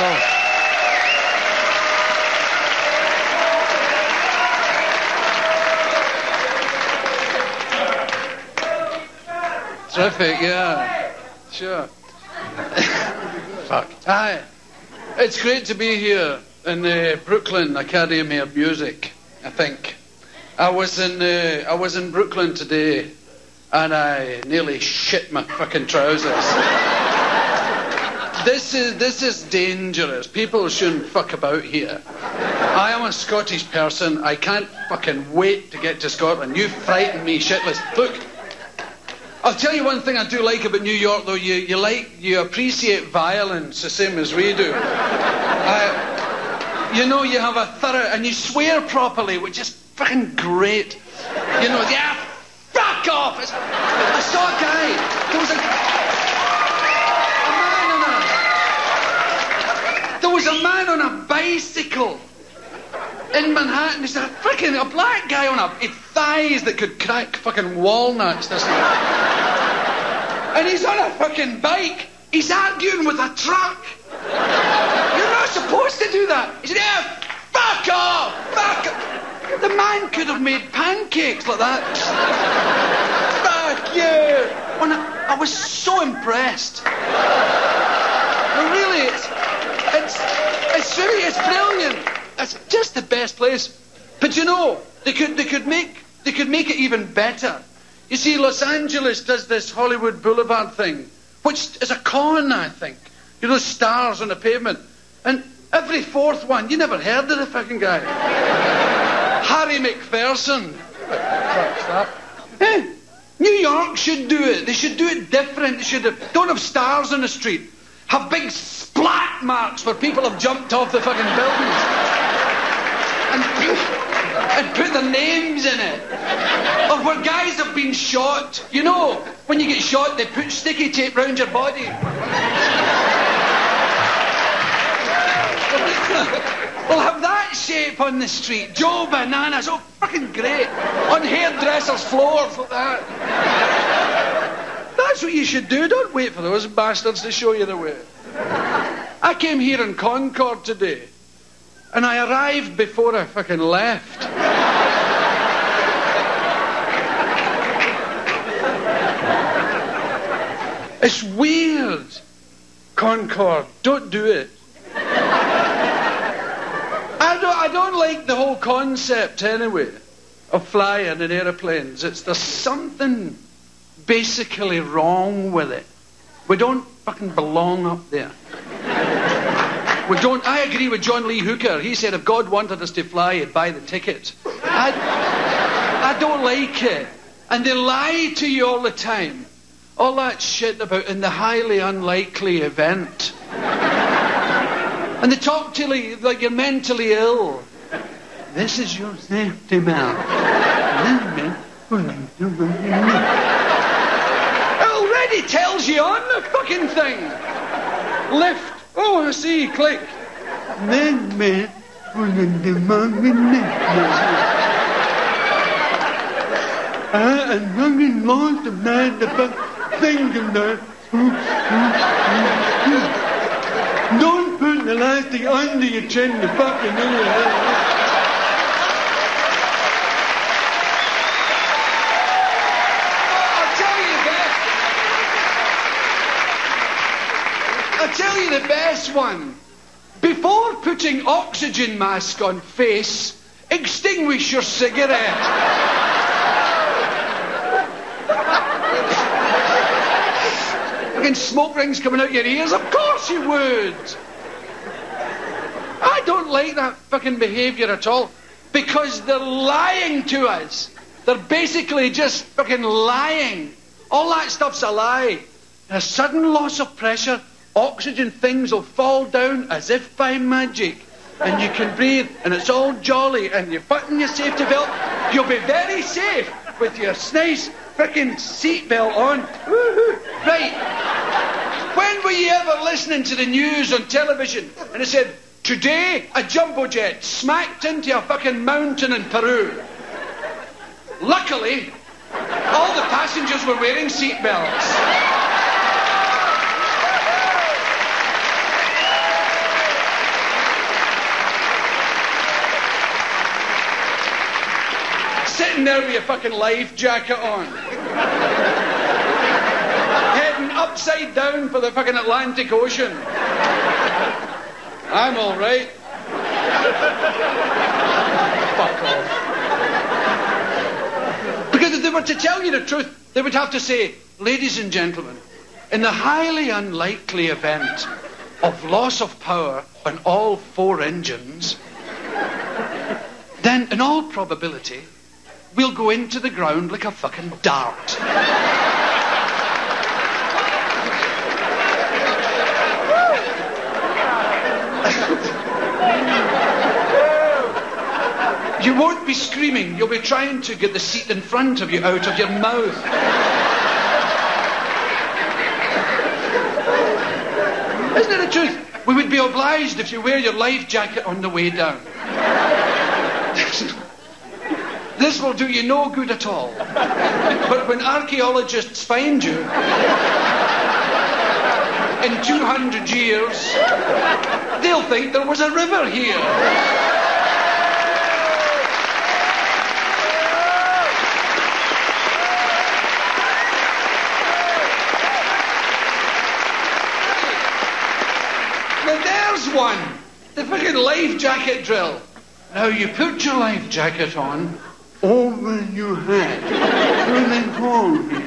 Hello. Terrific, yeah. Sure. Fuck. Hi. It's great to be here in the Brooklyn Academy of Music, I think. I was in Brooklyn today, and I nearly shit my fucking trousers. This is dangerous. People shouldn't fuck about here. I am a Scottish person. I can't fucking wait to get to Scotland. You frighten me shitless. Look, I'll tell you one thing I do like about New York, though. You appreciate violence the same as we do. You know, you have a thorough, and you swear properly, which is fucking great. You know, yeah, fuck off. I saw a guy. There was a man on a bicycle in Manhattan. He's a black guy on with thighs that could crack fucking walnuts. And he's on a fucking bike. He's arguing with a truck. You're not supposed to do that. He said, yeah, fuck off, fuck off. The man could have made pancakes like that. Fuck you. I was so impressed. Really, it's brilliant. It's just the best place. But you know, they could make it even better. You see, Los Angeles does this Hollywood Boulevard thing, which is a con, I think. You know, stars on the pavement. And every fourth one, you never heard of the fucking guy. Harry McPherson. New York should do it. They should do it different. Don't have stars on the street. Have big splat marks where people have jumped off the fucking buildings. And put their names in it. Or where guys have been shot. You know, when you get shot, they put sticky tape round your body. We'll have that shape on the street. Joe Bananas. Oh, fucking great. On hairdressers' floors like that. That's what you should do. Don't wait for those bastards to show you the way. I came here in Concord today, and I arrived before I fucking left. It's weird. Concord, don't do it. I don't like the whole concept anyway of flying in aeroplanes. There's something basically wrong with it. We don't fucking belong up there. I agree with John Lee Hooker. He said if God wanted us to fly, he'd buy the ticket. I don't like it. And they lie to you all the time. All that shit about in the highly unlikely event. And they talk to you like you're mentally ill. This is your safety belt. It already tells you on the fucking thing. Lift. Oh, I see. Click. And fucking lost of that, the thing of that. Don't put the elastic under your chin, the fucking I'll tell you the best one. Before putting oxygen mask on face, extinguish your cigarette. Fucking smoke rings coming out your ears. Of course you would. I don't like that fucking behaviour at all. Because they're lying to us. They're basically just fucking lying. All that stuff's a lie. A sudden loss of pressure, oxygen things will fall down as if by magic. And you can breathe, and it's all jolly, and you button your safety belt. You'll be very safe with your nice frickin' seatbelt on. Woohoo! Right. When were you ever listening to the news on television and it said, today a jumbo jet smacked into a fucking mountain in Peru? Luckily, all the passengers were wearing seatbelts. Sitting there with your fucking life jacket on. Heading upside down for the fucking Atlantic Ocean. I'm all right. Fuck off. Because if they were to tell you the truth, they would have to say, ladies and gentlemen, in the highly unlikely event of loss of power on all 4 engines, then in all probability, we'll go into the ground like a fucking dart. You won't be screaming. You'll be trying to get the seat in front of you out of your mouth. Isn't it the truth? We would be obliged if you wear your life jacket on the way down. This will do you no good at all. But when archaeologists find you in 200 years, they'll think there was a river here. One, the fucking life jacket drill. Now you put your life jacket on over your head, and then hold here.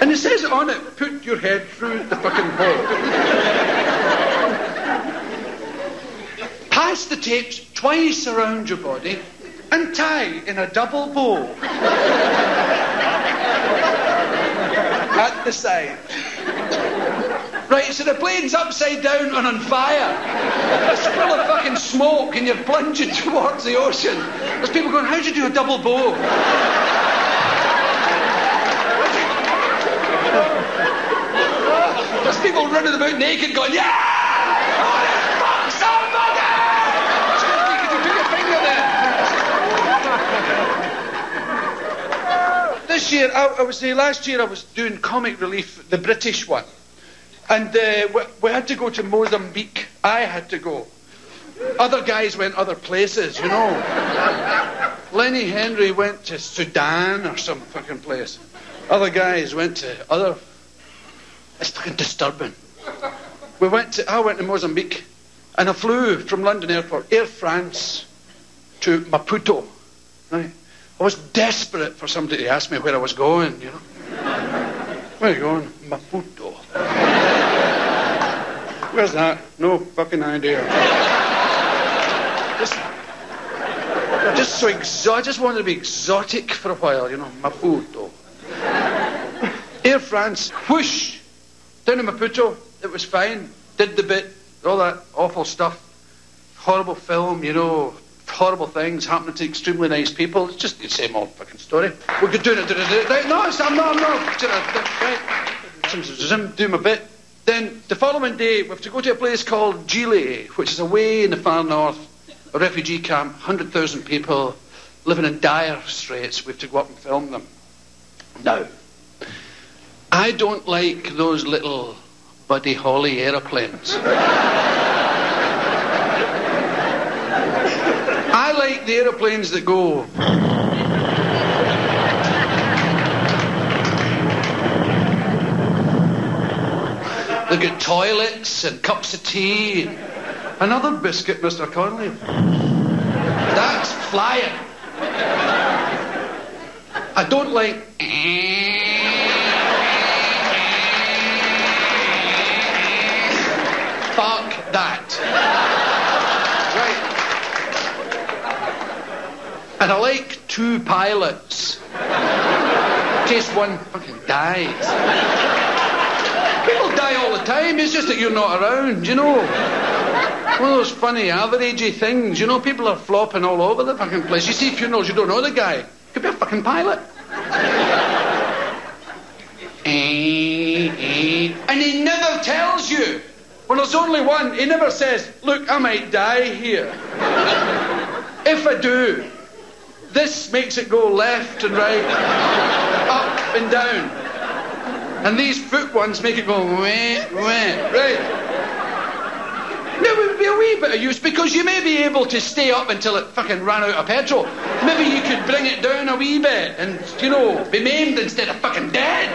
And it says on it, put your head through the fucking hole. Pass the tapes twice around your body and tie in a double bow at the side. Right, so the plane's upside down and on fire. It's full of fucking smoke and you're plunging towards the ocean. There's people going, how'd you do a double bow? There's people running about naked going, yeah! Fuck somebody! You can put your finger there. This year, last year I was doing comic relief, the British one. And we had to go to Mozambique. I had to go. Other guys went other places, you know. Lenny Henry went to Sudan or some fucking place. Other guys went to other... It's fucking disturbing. I went to Mozambique. And I flew from London Airport, Air France, to Maputo. Right? I was desperate for somebody to ask me where I was going, you know. Where are you going? Maputo. Where's that? No fucking idea. I just wanted to be exotic for a while, you know. Maputo. Air France, whoosh, down to Maputo. It was fine. Did the bit, all that awful stuff. Horrible film, you know. Horrible things happening to extremely nice people. It's just the same old fucking story. We could do it. No, I'm not. Right. Do my bit. Then the following day, we have to go to a place called Gile, which is away in the far north, a refugee camp, 100,000 people living in dire straits. We have to go up and film them. Now, I don't like those little Buddy Holly aeroplanes. I like the aeroplanes that go... They've got toilets and cups of tea. Another biscuit, Mr. Connolly. That's flying. I don't like... Fuck that. Right. And I like 2 pilots. In case one fucking dies. People die all the time, it's just that you're not around, you know. One of those funny, averagey things, you know, people are flopping all over the fucking place. You see funerals, you don't know the guy. Could be a fucking pilot. And he never tells you. Well, there's only one. He never says, look, I might die here. If I do, this makes it go left and right, up and down. And these foot ones make it go wah, wah, right. No, it would be a wee wee bit of use, because you may be able to stay up until it fucking ran out of petrol. Maybe you could bring it down a wee bit and, you know, be maimed instead of fucking dead.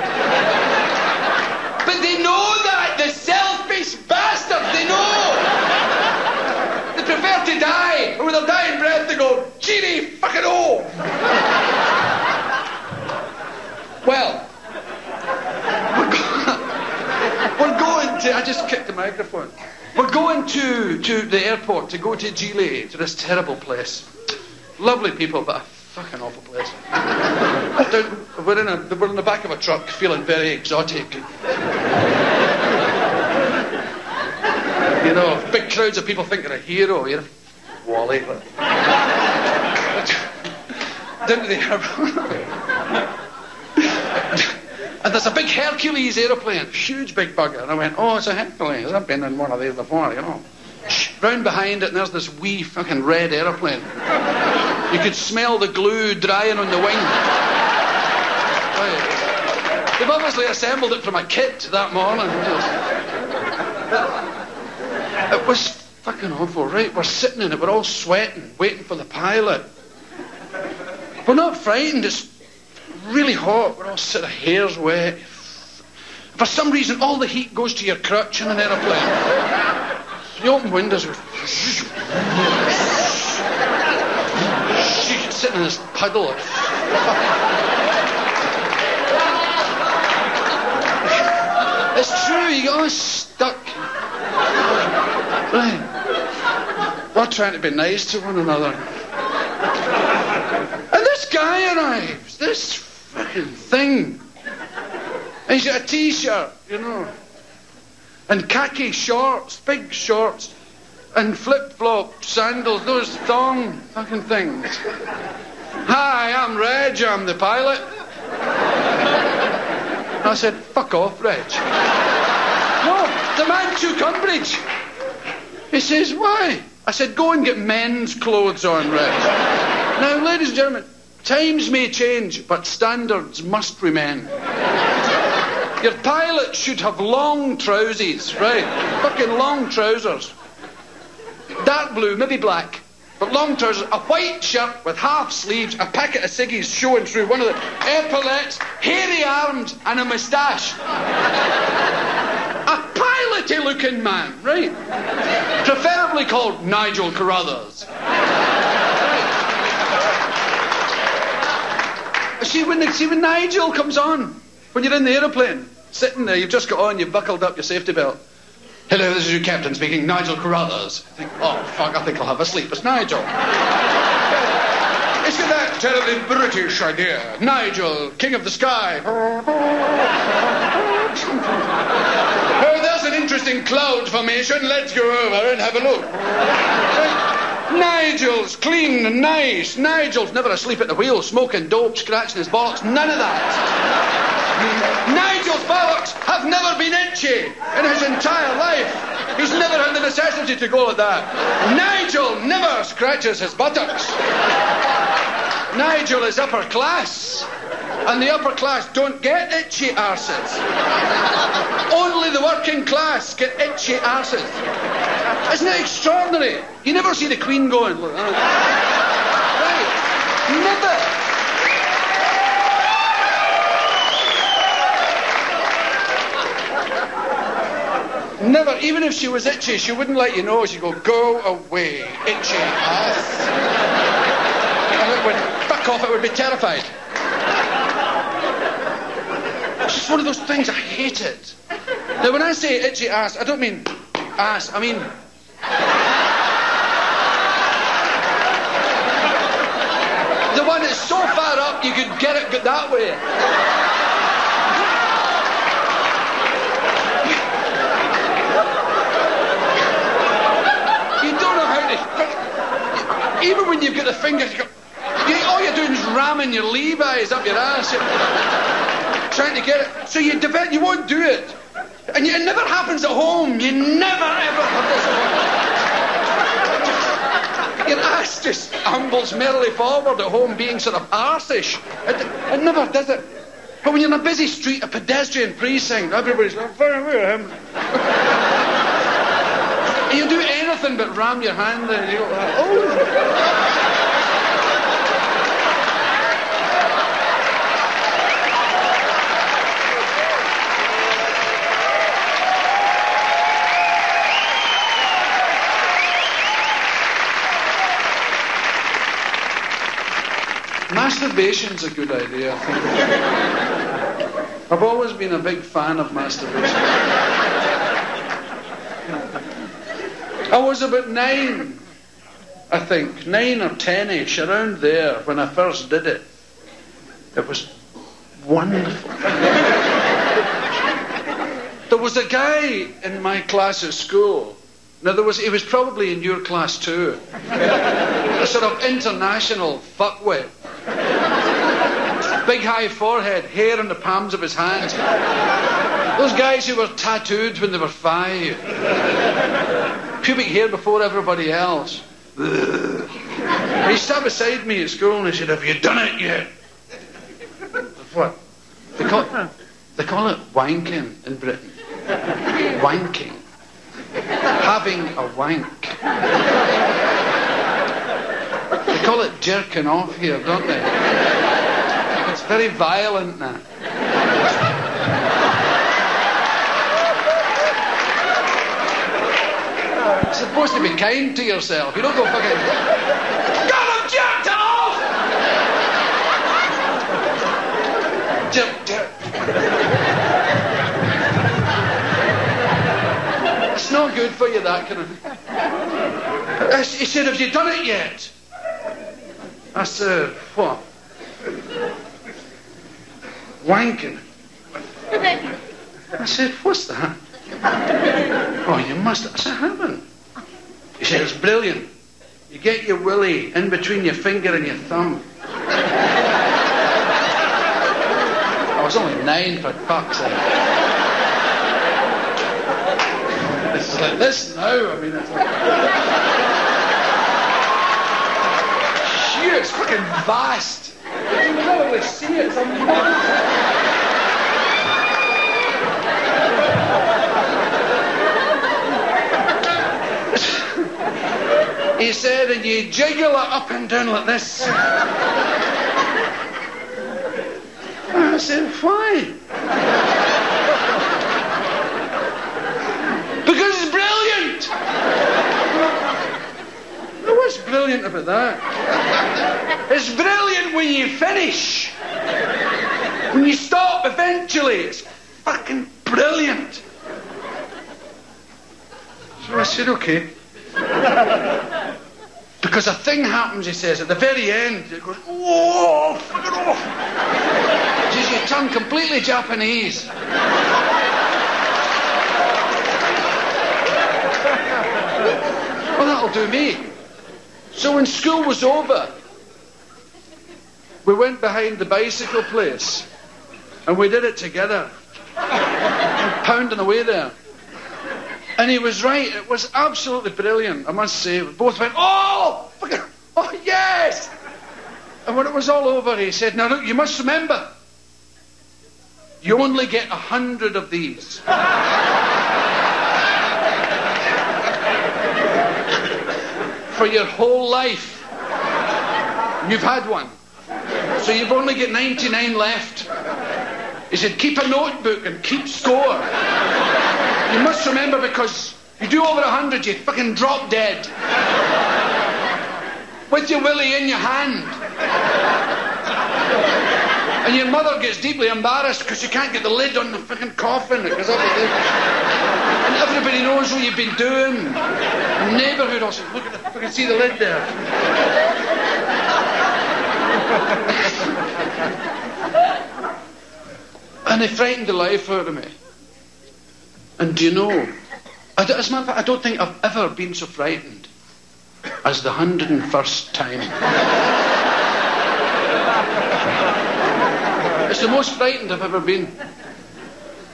But they know that, the selfish bastards, they know. They prefer to die, and with their dying breath they go, Genie, fucking oh. Well, we're going to, I just kicked the microphone. We're going to the airport to go to Gili, to this terrible place. Lovely people, but a fucking awful place. We're in the back of a truck, feeling very exotic. You know, big crowds of people think you're a hero. You're a Wally. Down to the airport. And there's a big Hercules aeroplane, huge big bugger. And I went, oh, it's a Hercules. I've been in one of these before, you know. Round behind it, and there's this wee fucking red aeroplane. You could smell the glue drying on the wing. Right. They've obviously assembled it from a kit that morning. It was fucking awful, right? We're sitting in it, we're all sweating, waiting for the pilot. We're not frightened, it's really hot, we're all sort of hairs wet. For some reason, all the heat goes to your crutch in an aeroplane. You open windows, sitting in this puddle. It's true, you get all stuck. Right. We're trying to be nice to one another. And this guy arrives, this fucking thing. And he's got a t-shirt, you know. And khaki shorts, big shorts. And flip-flop sandals, those thong fucking things. Hi, I'm Reg, I'm the pilot. I said, fuck off, Reg. No, the man took umbrage. He says, why? I said, go and get men's clothes on, Reg. Now, ladies and gentlemen, times may change, but standards must remain. Your pilot should have long trousers, right? Fucking long trousers. Dark blue, maybe black, but long trousers, a white shirt with half sleeves, a packet of ciggies showing through one of the epaulettes, hairy arms, and a moustache. A piloty looking man, right? Preferably called Nigel Carruthers. Right. See, when Nigel comes on, when you're in the aeroplane, sitting there, you've just got on, you've buckled up your safety belt. Hello, this is your captain speaking, Nigel Carruthers. I think, oh, fuck, I think I'll have a sleep. It's Nigel. Isn't that terribly British idea? Nigel, king of the sky. Oh, there's an interesting cloud formation. Let's go over and have a look. Nigel's clean and nice. Nigel's never asleep at the wheel, smoking dope, scratching his bollocks. None of that. Nigel's bollocks have never been itchy in his entire life. He's never had the necessity to go like that. Nigel never scratches his buttocks. Nigel is upper class, and the upper class don't get itchy arses. Only the working class get itchy arses. Isn't it extraordinary? You never see the Queen going like that. Right? Never. Never, even if she was itchy, she wouldn't let you know. She'd go away, itchy ass. And it would, fuck off, it would be terrified. It's just one of those things, I hate it. Now, when I say itchy ass, I don't mean ass, I mean... the one that's so far up, you could get it that way. Even when you've got the fingers, all you're doing is ramming your Levi's up your ass. You're trying to get it. So you won't do it. And it never happens at home. You never, ever have this at home. Your ass just ambles merrily forward at home, being sort of arsish. It never does it. But when you're in a busy street, a pedestrian precinct, everybody's like, very weird. You do anything anything but ram your hand there. You go, oh. Masturbation's a good idea, I think. I've always been a big fan of masturbation. I was about 9, I think, 9 or 10-ish, around there, when I first did it. It was wonderful. There was a guy in my class at school. Now, he was probably in your class too. A sort of international fuckwit. Big high forehead, hair on the palms of his hands. Those guys who were tattooed when they were 5. Pubic hair before everybody else. He sat beside me at school and he said, "Have you done it yet?" What? They call it wanking in Britain. Wanking. Having a wank. They call it jerking off here, don't they? It's very violent now. You're supposed to be kind to yourself. You don't go fucking... God, I've jerked it off! Jerk. It's not good for you, that kind of... He said, "Have you done it yet?" I said, "What?" "Wanking." I said, "What's that?" "Oh, you must." I said, "I haven't." He said, "It's brilliant. You get your willy in between your finger and your thumb." I was only 9, for fuck's sake. It's like this now. I mean, it's like... Shit, it's fucking vast. You can probably see it. It's He said, "And you jiggle it up and down like this." I said, "Why?" "Because it's brilliant." Now, what's brilliant about that? It's brilliant when you finish. When you stop eventually, it's fucking brilliant. So I said, "Okay." Because a thing happens, he says, at the very end. It goes, "Whoa, fuck it off." Just you turn completely Japanese. Well, that'll do me. So when school was over, we went behind the bicycle place and we did it together. Pounding away there. And he was right. It was absolutely brilliant, I must say. We both went, "Oh, fucking, oh yes!" And when it was all over, he said, "Now look, you must remember, you only get 100 of these." For your whole life. You've had one. So you've only got 99 left. He said, "Keep a notebook and keep score. You must remember, because you do over 100, you fucking drop dead. With your willy in your hand. And your mother gets deeply embarrassed because she can't get the lid on the fucking coffin. It goes up like this. And everybody knows what you've been doing. The neighbourhood also, look at the fucking, see the lid there." And they frightened the life out of me. And do you know, as a matter of fact, I don't think I've ever been so frightened as the 101st time. It's the most frightened I've ever been.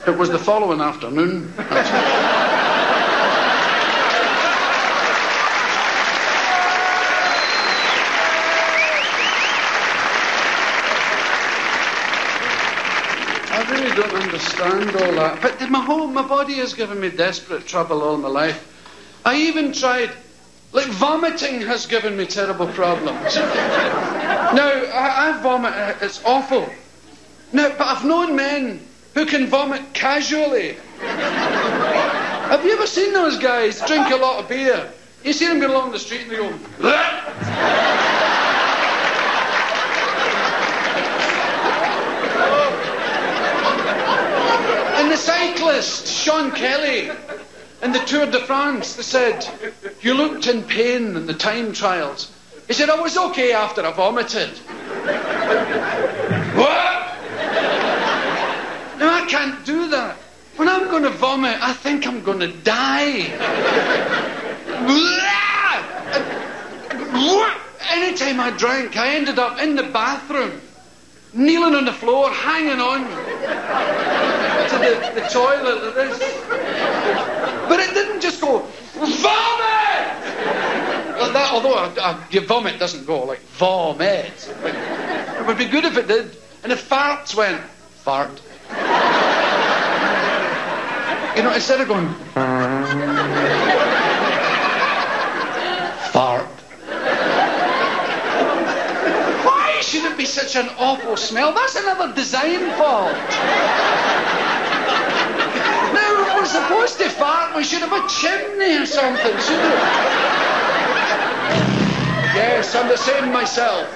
It was the following afternoon. I really don't understand all that. But my body has given me desperate trouble all my life. I even tried Like, vomiting has given me terrible problems. Now, I vomit, it's awful. Now, but I've known men who can vomit casually. Have you ever seen those guys drink a lot of beer? You see them going along the street and they go, bleh! And the cyclist, Sean Kelly, in the Tour de France, they said, you looked in pain in the time trials. He said, I was okay after I vomited. What? No, I can't do that. When I'm going to vomit, I think I'm going to die. Anytime I drank, I ended up in the bathroom, kneeling on the floor, hanging on to the toilet like this. But it didn't just go, vomit! Like that, although your vomit doesn't go like, vomit. It would be good if it did. And if farts went, fart. You know, instead of going, fart. Why should it be such an awful smell? That's another design fault. Now, if we're supposed to fart, we should have a chimney or something, shouldn't we? Yes, I'm the same myself.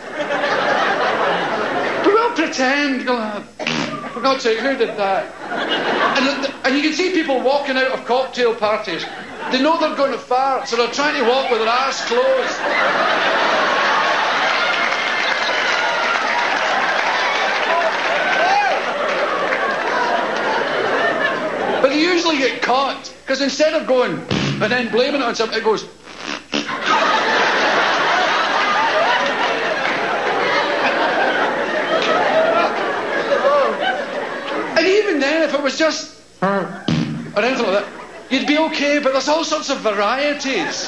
We'll pretend. For God's sake, who did that? And you can see people walking out of cocktail parties. They know they're going to fart, so they're trying to walk with their arse closed. But they usually get caught, because instead of going and then blaming it on something, it goes. And even then, if it was just or anything like that, you'd be okay, but there's all sorts of varieties.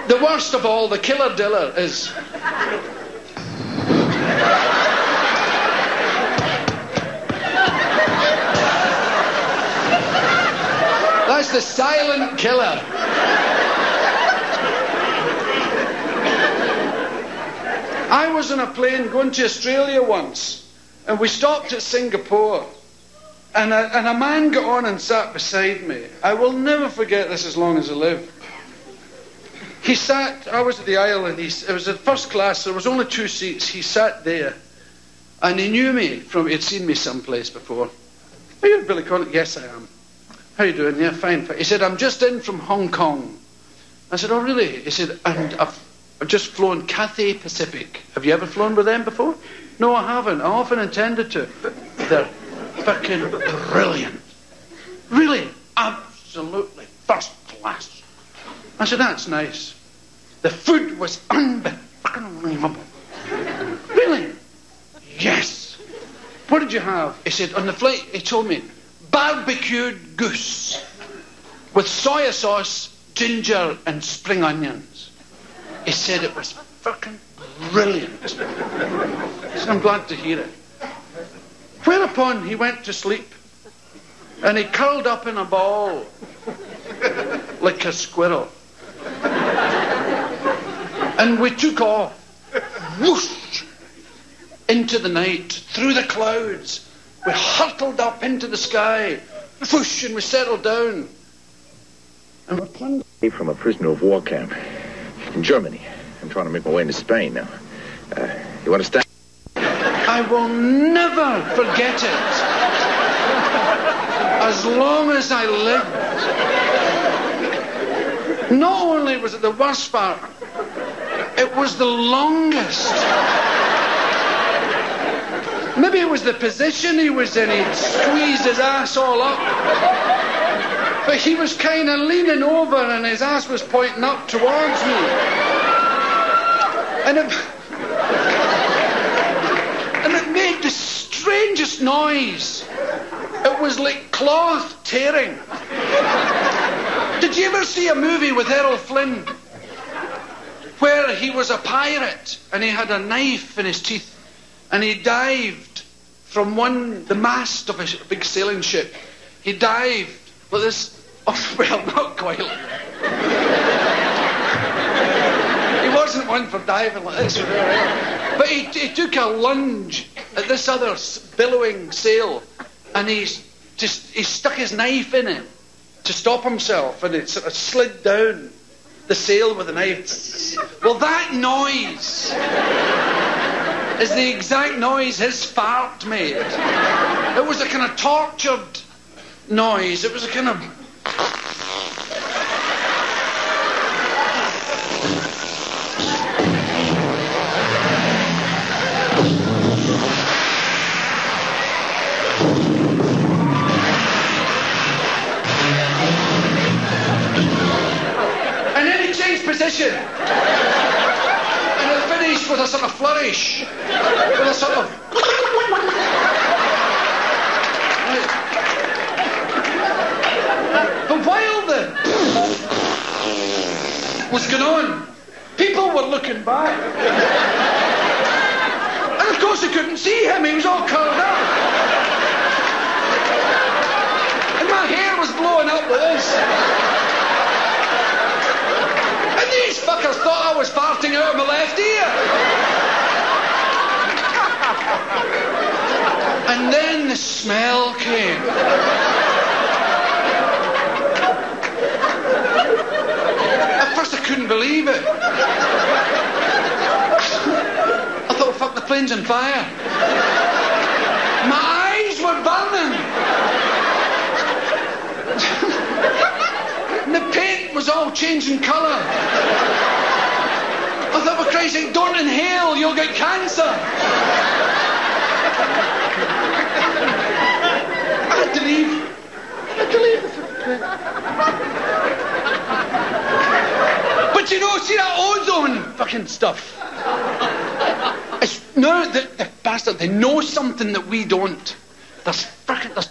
The worst of all, the killer diller, is that's the silent killer. I was on a plane going to Australia once, and we stopped at Singapore, and a man got on and sat beside me. I will never forget this as long as I live. He sat, I was at the aisle, and it was at first class, there was only 2 seats. He sat there, and he knew me he'd seen me someplace before. Are you Billy Connolly? Yes, I am. How are you doing? Yeah, fine. He said, I'm just in from Hong Kong. I said, oh, really? He said, and I've just flown Cathay Pacific. Have you ever flown with them before? No, I haven't. I often intended to. They're fucking brilliant. Really, absolutely first class. I said, that's nice. The food was unbelievable. Really? Yes. What did you have? He said, on the flight, he told me, barbecued goose with soya sauce, ginger, and spring onions. He said it was fucking brilliant. I said, I'm glad to hear it. Whereupon he went to sleep, and he curled up in a ball like a squirrel. And we took off, whoosh, into the night, through the clouds. We hurtled up into the sky, whoosh, and we settled down. And we're plunged from a prisoner of war camp in Germany. I'm trying to make my way into Spain now. You want to stand? I will never forget it. As long as I live. Not only was it the worst part, it was the longest. Maybe it was the position he was in. He'd squeezed his ass all up. But he was kind of leaning over and his ass was pointing up towards me. And it made the strangest noise. It was like cloth tearing. Did you ever see a movie with Errol Flynn where he was a pirate and he had a knife in his teeth and he dived from the mast of a big sailing ship? He dived with this, oh, well, not quite. wasn't one for diving like this. But he took a lunge at this other billowing sail, and he stuck his knife in it to stop himself, and it sort of slid down the sail with the knife. Well, that noise is the exact noise his fart made. It was a kind of tortured noise. It was a kind of... position. And it finished with a sort of flourish. With a sort of... But while the... was going on, people were looking back. And of course they couldn't see him, he was all curled up. And my hair was blowing up with this. These fuckers thought I was farting out of my left ear. And then the smell came. At first I couldn't believe it. I thought, fuck, the plane's on fire. My eyes were burning. And the paint was all changing colour. I thought, for Christ's sake, don't inhale, you'll get cancer. I had to leave. But you know, see that ozone fucking stuff? No, the bastard, they know something that we don't. There's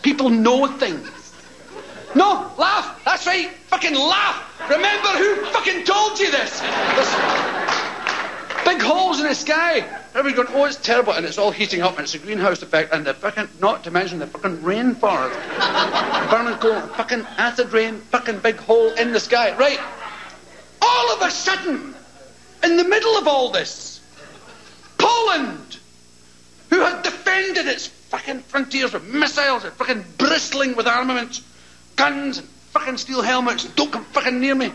people know things. No, laugh. That's right. Fucking laugh. Remember who fucking told you this? There's big holes in the sky. Everybody's going, oh, it's terrible, and it's all heating up, and it's a greenhouse effect, and the fucking, not to mention the fucking rainforest. Burning coal, fucking acid rain, fucking big hole in the sky. Right. All of a sudden, in the middle of all this, Poland, who had defended its fucking frontiers with missiles and fucking bristling with armaments, guns and fucking steel helmets, don't come fucking near me.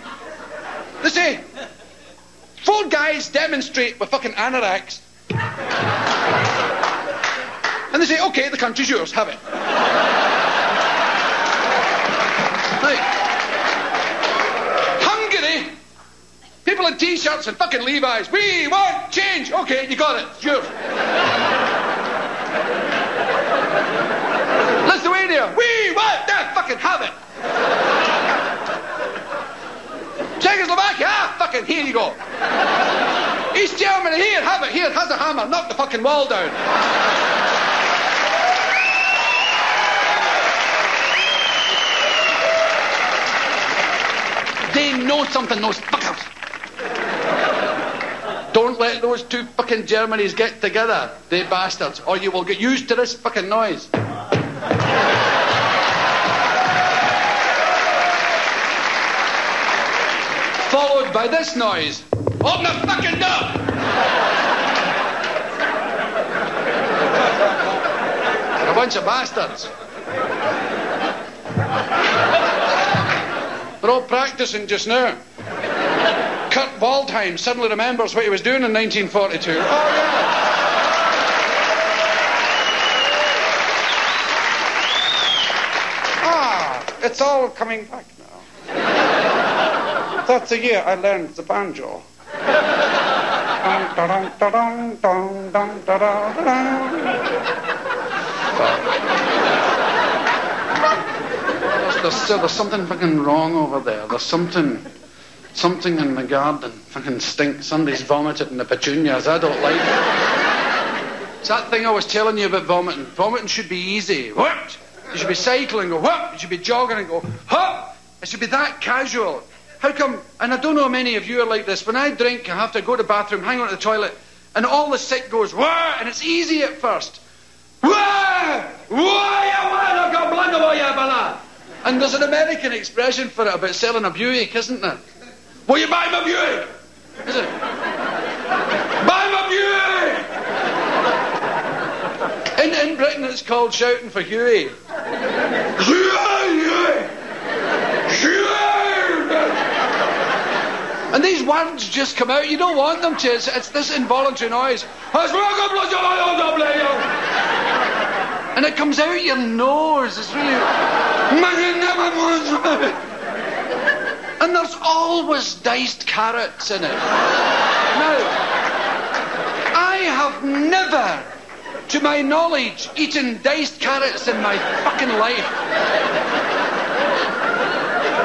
They say, 4 guys demonstrate with fucking anoraks. And they say, okay, the country's yours, have it. Right. Hungary, people in t-shirts and fucking Levi's, we want change. Okay, you got it, it's yours. Lithuania, we want that, fucking have it. Czechoslovakia, fucking here you go. East Germany, here, have it, here, has a hammer, knock the fucking wall down. They know something, those fuckers. Don't let those 2 fucking Germanys get together, they bastards, or you will get used to this fucking noise. Followed by this noise. Open the fucking door! A bunch of bastards. They're all practicing just now. Kurt Waldheim suddenly remembers what he was doing in 1942. Oh, yeah. It's all coming back now. That's the year I learned the banjo. There's something fucking wrong over there. There's something in the garden fucking stinks. Somebody's vomited in the petunias. I don't like it. It's that thing I was telling you about vomiting. Vomiting should be easy. What? You should be cycling, go whoop. You should be jogging and go whoop. It should be that casual. How come, and I don't know how many of you are like this, when I drink, I have to go to the bathroom, hang on to the toilet, and all the sick goes, wah, and it's easy at first. Wah! And there's an American expression for it about selling a Buick, isn't there? Will you buy my Buick? Is it? it's called shouting for Huey. And these words just come out. You don't want them to. It's this involuntary noise. And it comes out your nose. It's really... And there's always diced carrots in it. Now, I have never, to my knowledge, eaten diced carrots in my fucking life.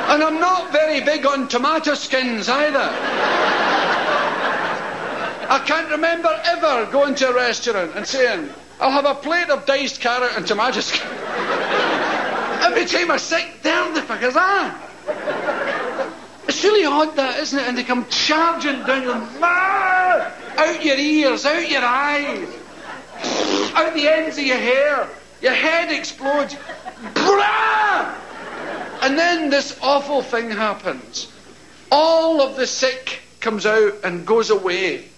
And I'm not very big on tomato skins either. I can't remember ever going to a restaurant and saying, I'll have a plate of diced carrot and tomato skin. Every time I sit down, the fuckers are. It's really odd, that, isn't it? And they come charging down your mouth, out your ears, out your eyes, out the ends of your hair. Your head explodes. And then this awful thing happens. All of the sick comes out and goes away.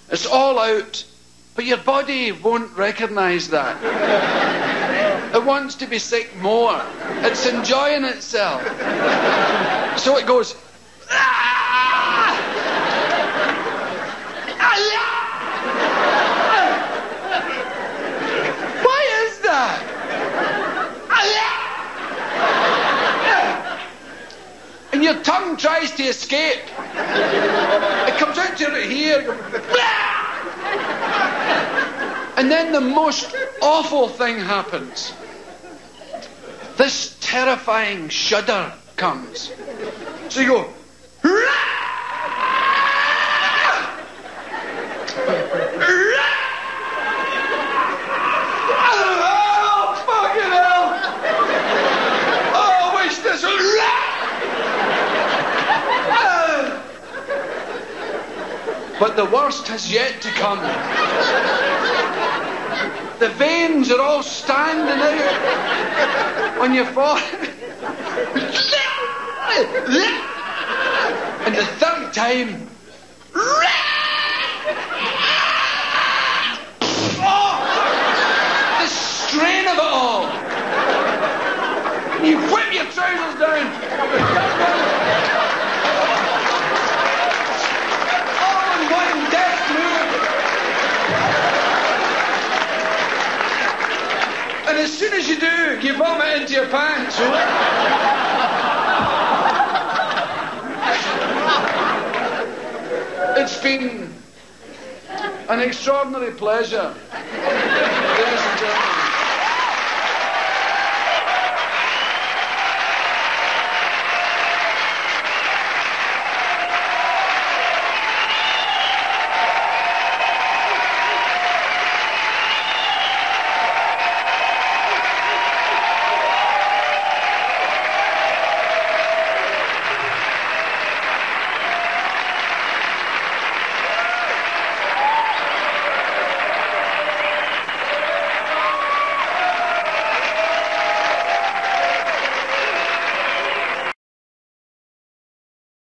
It's all out. But your body won't recognise that. It wants to be sick more. It's enjoying itself. So it goes... Why is that? And your tongue tries to escape. It comes out to here. And then the most awful thing happens. This terrifying shudder comes. So you go... Oh, fucking hell! Oh, I wish this was... But the worst has yet to come. The veins are all standing out on your forehead. And the third time... Oh! The strain of it all. You whip your trousers down. All in one deft move. And as soon as you do, you vomit into your pants. It's been an extraordinary pleasure, ladies and gentlemen.